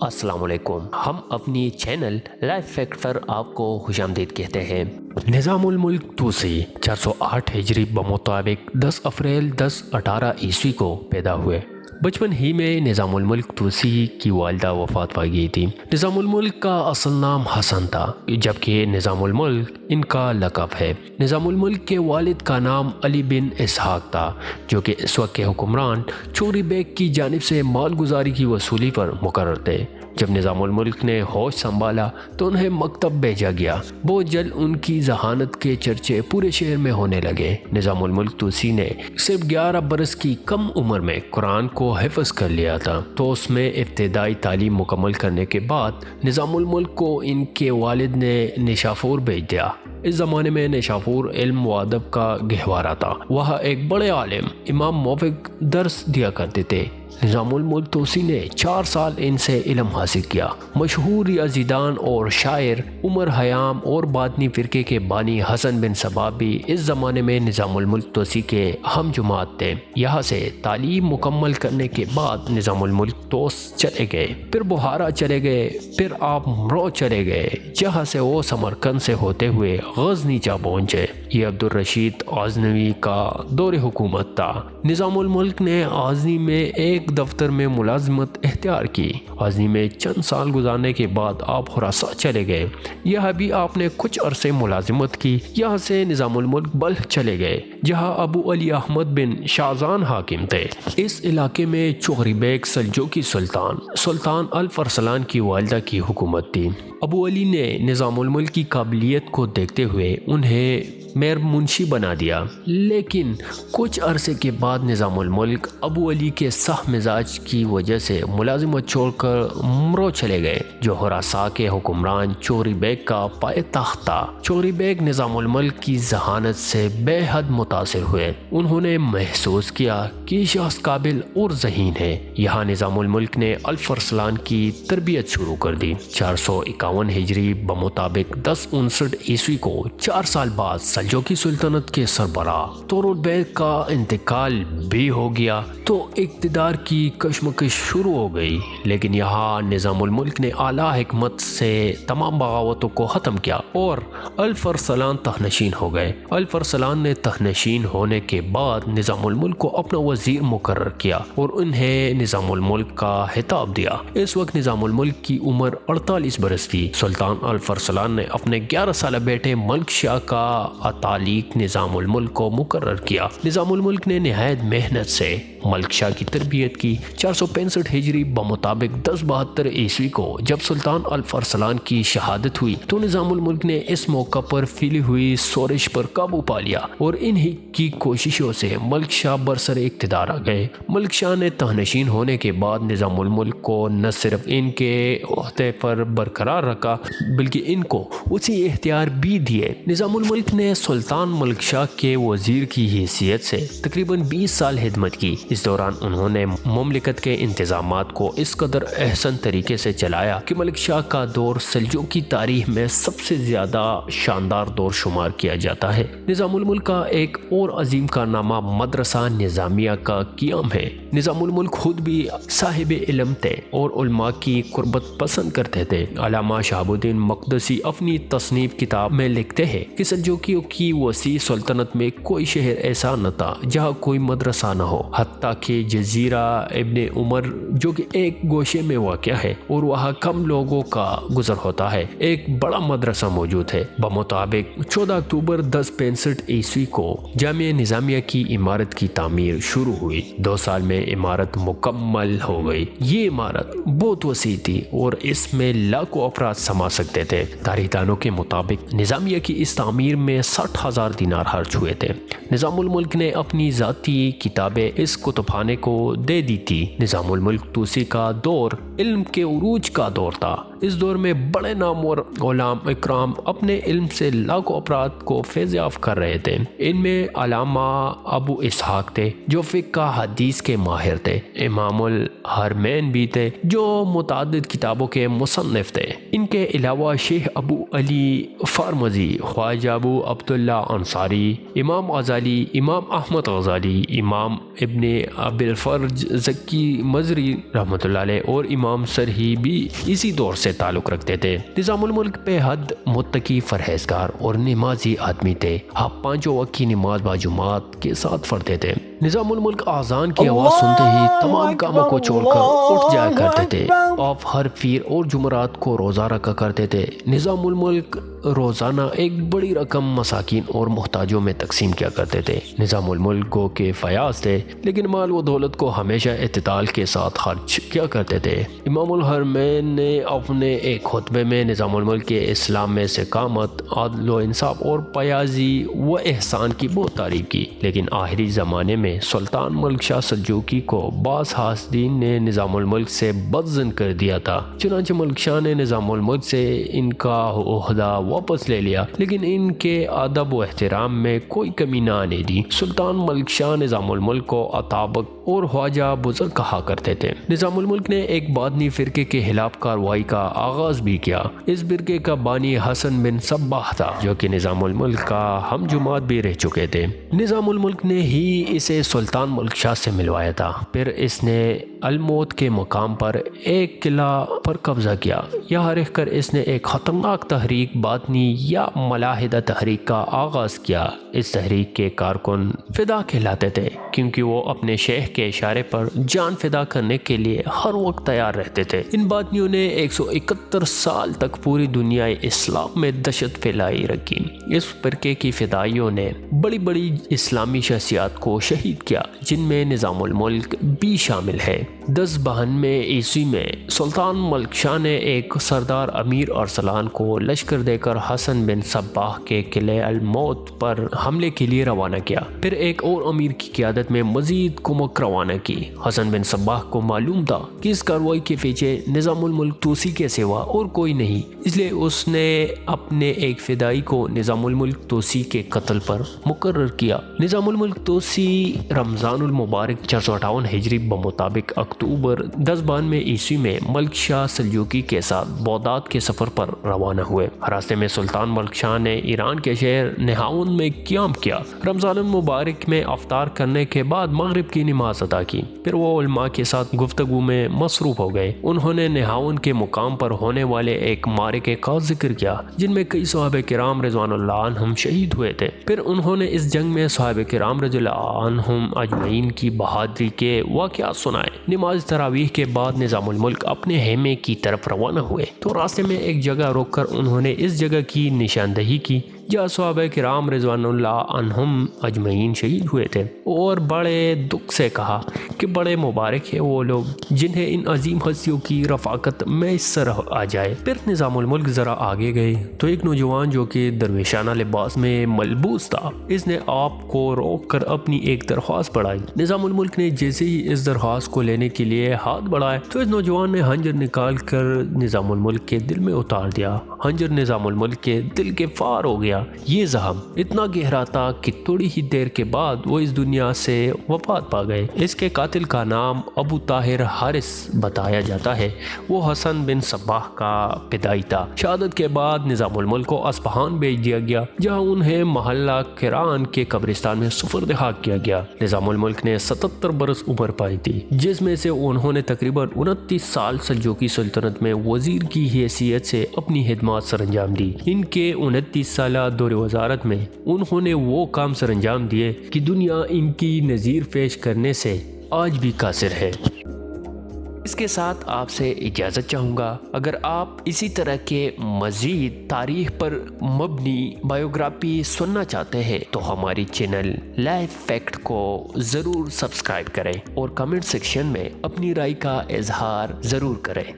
السلام علیکم۔ ہم اپنی چینل لائف فیکٹ پر آپ کو خوش آمدید کہتے ہیں۔ نظام الملک طوسی 408 ہجری بمطابق 10 اپریل 1018 کو پیدا ہوئے۔ بچپن ہی میں نظام الملک طوسی کی والدہ وفات پا گئی تھی۔ نظام الملک کا اصل نام حسن تھا، جبکہ نظام الملک ان کا لقب ہے۔ نظام الملک کے والد کا نام علی بن اسحاق تھا، جو کہ اس وقت کے حکمران چوری بیگ کی جانب سے مال گزاری کی وصولی پر مقرر تھے۔ جب نظام الملک نے ہوش سنبھالا تو انہیں مکتب بھیجا گیا۔ بہت جلد ان کی ذہانت کے چرچے پورے شہر میں ہونے لگے۔ نظام الملک طوسی نے صرف 11 برس کی کم عمر میں قرآن کو حفظ کر لیا تھا، تو اس میں ابتدائی تعلیم مکمل کرنے کے بعد نظام الملک کو ان کے والد نے نیشاپور بھیج دیا۔ اس زمانے میں نیشاپور علم و ادب کا گہوارہ تھا۔ وہاں ایک بڑے عالم امام موفق درس دیا کرتے تھے۔ نظام الملک طوسی نے 4 سال ان سے علم حاصل کیا۔ مشہور ریاضیدان اور شاعر عمر خیام اور باطنی فرقے کے بانی حسن بن صباح بھی اس زمانے میں نظام الملک طوسی کے ہم جماعت تھے۔ یہاں سے تعلیم مکمل کرنے کے بعد نظام الملک طوس چلے گئے، پھر بخارا چلے گئے، پھر آپ مرو چلے گئے، جہاں سے وہ سمرقند سے ہوتے ہوئے غزنی جا پہنچے۔ یہ عبدالرشید غزنوی کا دور حکومت تھا۔ نظام الملک نے غزنی میں ایک دفتر میں ملازمت اختیار کی۔ غزنی میں چند سال گزارنے کے بعد آپ خراسان چلے گئے۔ یہاں بھی آپ نے کچھ عرصے ملازمت کی۔ یہاں سے نظام الملک بلخ چلے گئے، جہاں ابو علی احمد بن شاہزان حاکم تھے۔ اس علاقے میں چغری بیگ سلجوقی سلطان الفرسلان کی والدہ کی حکومت تھی۔ ابو علی نے نظام الملک کی قابلیت کو دیکھتے ہوئے انہیں میر منشی بنا دیا، لیکن کچھ عرصے کے بعد نظام الملک ابو علی کے سخت مزاج کی وجہ سے ملازمت چھوڑ کر مرو چلے گئے، جو خراسان کے حکمران چغری بیگ کا پائے تخت تھا۔ چغری بیگ نظام الملک کی ذہانت سے بے حد متاثر ہوئے۔ انہوں نے محسوس کیا کہ یہ شخص قابل اور ذہین ہے۔ یہاں نظام الملک نے الفرسلان کی تربیت شروع کر دی۔ 451 ہجری بمطابق 1059 کو 4 سال بعد سلجوقی سلطنت کے سربراہ تغرل بیگ کا انتقال بھی ہو گیا تو اقتدار کی کشمکش شروع ہو گئی، لیکن یہاں نظام الملک نے اعلیٰ حکمت سے تمام بغاوتوں کو ختم کیا اور الفرسلان تخنشین ہو گئے۔ الفرسلان نے تخنشین ہونے کے بعد نظام الملک کو اپنا وزیر مقرر کیا اور انہیں نظام الملک کا خطاب دیا۔ اس وقت نظام الملک کی عمر 48 برس تھی۔ سلطان الفرسلان نے اپنے 11 سالہ بیٹے ملک شاہ کا اتالیق نظام الملک کو مقرر کیا۔ نظام الملک نے نہایت محنت سے ملک شاہ کی تربیت کی۔ 465 ہجری بمطابق 1072 کو جب سلطان الفرسلان کی شہادت ہوئی تو نظام الملک نے اس موقع پر پھیلی ہوئی شورش پر قابو پا لیا اور انہی کی کوششوں سے ملک شاہ برسر اقتدار آ گئے۔ ملک شاہ نے تخنشین ہونے کے بعد نظام الملک کو نہ صرف ان کے عہدے پر برقرار رکھا بلکہ ان کو اسی اختیار بھی دیے۔ نظام الملک نے سلطان ملک شاہ کے وزیر کی حیثیت سے تقریباً 20 سال خدمت کی۔ اس دوران انہوں نے مملکت کے انتظامات کو اس قدر احسن طریقے سے چلایا کہ ملک شاہ کا دور سلجوقی تاریخ میں سب سے زیادہ شاندار دور شمار کیا جاتا ہے۔ نظام الملک کا ایک اور عظیم کارنامہ مدرسہ نظامیہ کا قیام ہے۔ نظام الملک خود بھی صاحب علم تھے اور علماء کی قربت پسند کرتے تھے۔ علامہ شہاب الدین مقدسی اپنی تصنیف کتاب میں لکھتے ہیں کہ سلجوقیوں کی وسیع سلطنت میں کوئی شہر ایسا نہ تھا جہاں کوئی مدرسہ نہ ہو، حتیٰ کہ جزیرہ ابن عمر جو کہ ایک گوشے میں واقع ہے اور وہاں کم لوگوں کا گزر ہوتا ہے، ایک بڑا مدرسہ موجود ہے۔ بمطابق 14 اکتوبر 1065 کو جامعہ نظامیہ کی عمارت کی تعمیر شروع ہوئی۔ 2 سال میں عمارت مکمل ہو گئی۔ یہ عمارت بہت وسیع تھی اور اس میں لاکھوں افراد سما سکتے تھے۔ تاریخ دانوں کے مطابق نظامیہ کی اس تعمیر میں 60,000 دینار خرچ ہوئے تھے۔ نظام الملک نے اپنی ذاتی کتابیں اس کتب خانے کو دے دی تھی۔ نظام الملک طوسی کا دور علم کے عروج کا دور تھا۔ اس دور میں بڑے نامور علماء اکرام اپنے علم سے لاکھوں افراد کو فیض یافت کر رہے تھے۔ ان میں علامہ ابو اسحاق تھے جو فقہ حدیث کے ماہر تھے۔ امام الحرمین بھی تھے جو متعدد کتابوں کے مصنف تھے۔ ان کے علاوہ شیخ ابو علی فارمزی، خواجہ ابو عبداللہ انصاری، امام غزالی، امام احمد غزالی، امام ابن ابوالفرج زکی مزری رحمۃ اللہ علیہ اور امام سرہی بھی اسی دور سے تعلق رکھتے تھے۔ نظام الملک بے حد متقی، پرہیزگار اور نمازی آدمی تھے۔ آپ 5 وقت کی نماز باجماعت کے ساتھ پڑھتے تھے۔ نظام الملک اذان کی آواز سنتے ہی تمام کاموں کو چھوڑ کر اٹھ جایا کرتے تھے۔ آپ ہر پیر اور جمعرات کو روزہ رکھا کرتے تھے۔ نظام الملک روزانہ ایک بڑی رقم مساکین اور محتاجوں میں تقسیم کیا کرتے تھے۔ نظام الملک گو کے فیاض تھے، لیکن مال و دولت کو ہمیشہ اعتدال کے ساتھ خرچ کیا کرتے تھے۔ امام الحرمین نے اپنے ایک خطبے میں نظام الملک کے اسلام میں استقامت، عدل و انصاف اور پیازی و احسان کی بہت تعریف کی، لیکن آخری زمانے میں سلطان ملک شاہ سلجوقی کو بعض حاسدین نے نظام الملک سے بدظن کر دیا تھا۔ چنانچہ ملک شاہ نے نظام الملک سے ان کا عہدہ واپس لے لیا، لیکن ان کے ادب و احترام میں کوئی کمی نہ آنے دی۔ سلطان ملک شاہ نظام الملک کو اطابق اور خواجہ بزرگ کہا کرتے تھے۔ نظام الملک نے ایک باطنی فرقے کے خلاف کارروائی کا آغاز بھی کیا۔ اس فرقے کا بانی حسن بن صباح تھا، جو کہ نظام الملک کا ہم جماعت بھی رہ چکے تھے۔ نظام الملک نے ہی اسے سلطان ملک شاہ سے ملوایا تھا۔ پھر اس نے الموت کے مقام پر ایک قلعہ پر قبضہ کیا۔ یہاں رہ کر اس نے ایک خطرناک تحریک باطنی یا ملاحدہ تحریک کا آغاز کیا۔ اس تحریک کے کارکن فدا کہلاتے تھے، کیونکہ وہ اپنے شیخ کے اشارے پر جان فدا کرنے کے لیے ہر وقت تیار رہتے تھے۔ ان باطنیوں نے 171 سال تک پوری دنیا اسلام میں دہشت پھیلائی رکھی۔ اس فرقے کی فدائیوں نے بڑی بڑی اسلامی شخصیات کو شہید کیا، جن میں نظام الملک بھی شامل ہے۔ 1092 عیسوی میں سلطان ملک شاہ نے ایک سردار امیر ارسلان کو لشکر دے کر حسن بن صباح کے قلعہ الموت پر حملے کے لیے روانہ کیا۔ پھر ایک اور امیر کی قیادت میں مزید کمک روانہ کی۔ حسن بن صباح کو معلوم تھا کہ اس کارروائی کے پیچھے نظام الملک توسی کے سوا اور کوئی نہیں، اس لیے اس نے اپنے ایک فدائی کو نظام الملک توسی کے قتل پر مقرر کیا۔ نظام الملک توسی رمضان المبارک 458 ہجری بمطابق اکتوبر 1092 عیسوی میں ملک شاہ سلجوقی کے ساتھ بغداد کے سفر پر روانہ ہوئے۔ راستے میں سلطان ملک شاہ نے ایران کے شہر نہاون میں قیام کیا۔ رمضان المبارک میں افطار کرنے کے بعد مغرب کی نماز ادا کی۔ پھر وہ علماء کے ساتھ گفتگو میں مصروف ہو گئے۔ انہوں نے نہاون کے مقام پر ہونے والے ایک معرکے کا ذکر کیا، جن میں کئی صحابہ کرام رضوان اللہ عنہم شہید ہوئے تھے۔ پھر انہوں نے اس جنگ میں صحابہ کرام رضی اللہ عنہم اجمعین کی بہادری کے واقعات سنائے۔ نماز تراویح کے بعد نظام الملک اپنے خیمے کی طرف روانہ ہوئے تو راستے میں ایک جگہ روک کر انہوں نے اس جگہ کی نشاندہی کی جہاں صحابہ کرام رضوان اللہ عنہم اجمعین شہید ہوئے تھے، اور بڑے دکھ سے کہا کہ بڑے مبارک ہیں وہ لوگ جنہیں ان عظیم ہستیوں کی رفاقت میسر آ جائے۔ پھر نظام الملک ذرا آگے گئے تو ایک نوجوان جو کہ درویشانہ لباس میں ملبوس تھا، اس نے آپ کو روک کر اپنی ایک درخواست بڑھائی۔ نظام الملک نے جیسے ہی اس درخواست کو لینے کے لیے ہاتھ بڑھائے تو اس نوجوان نے خنجر نکال کر نظام الملک کے دل میں اتار دیا۔ خنجر نظام الملک کے دل کے پار ہو گیا۔ یہ زخم اتنا گہرا تھا کہ تھوڑی ہی دیر کے بعد وہ اس دنیا سے وفات پا گئے۔ اس کے قاتل کا نام ابو طاہر حارث بتایا جاتا ہے۔ وہ حسن بن صباح کا فدائی تھا۔ شہادت کے بعد نظام الملک کو اصفہان بھیج دیا گیا، جہاں انہیں محلہ کران کے قبرستان میں سپرد خاک کیا گیا۔ نظام الملک نے 77 برس عمر پائی تھی، جس میں سے انہوں نے تقریباً 29 سال سلجوقی سلطنت میں وزیر کی حیثیت سے اپنی خدمات سر انجام دی۔ ان کے 29 سالہ دور وزارت میں انہوں نے وہ کام سر انجام دیے کہ دنیا ان کی نظیر پیش کرنے سے آج بھی قاصر ہے۔ اس کے ساتھ آپ سے اجازت چاہوں گا۔ اگر آپ اسی طرح کے مزید تاریخ پر مبنی بایوگرافی سننا چاہتے ہیں تو ہماری چینل لائف فیکٹ کو ضرور سبسکرائب کریں اور کمنٹ سیکشن میں اپنی رائے کا اظہار ضرور کریں۔